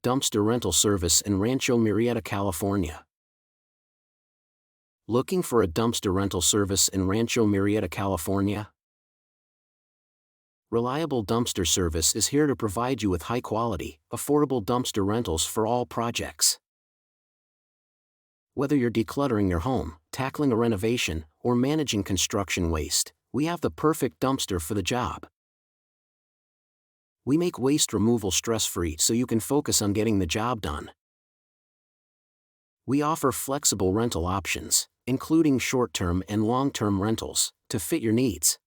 dumpster rental service in Rancho Murieta, California. Looking for a dumpster rental service in Rancho Murieta, California? Reliable Dumpster Service is here to provide you with high-quality, affordable dumpster rentals for all projects. Whether you're decluttering your home, tackling a renovation, or managing construction waste, we have the perfect dumpster for the job. We make waste removal stress-free so you can focus on getting the job done. We offer flexible rental options, including short-term and long-term rentals, to fit your needs.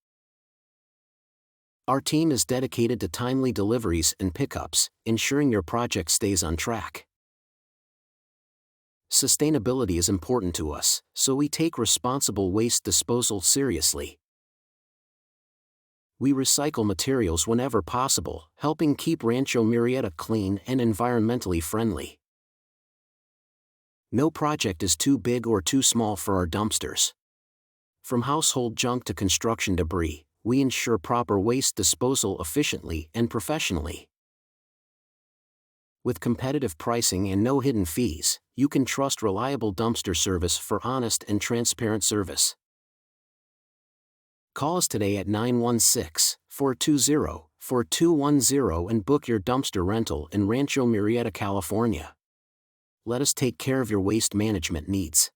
Our team is dedicated to timely deliveries and pickups, ensuring your project stays on track. Sustainability is important to us, so we take responsible waste disposal seriously. We recycle materials whenever possible, helping keep Rancho Murieta clean and environmentally friendly. No project is too big or too small for our dumpsters. From household junk to construction debris, we ensure proper waste disposal efficiently and professionally. With competitive pricing and no hidden fees, you can trust reliable dumpster service for honest and transparent service. Call us today at 916-420-4210 and book your dumpster rental in Rancho Murieta, California. Let us take care of your waste management needs.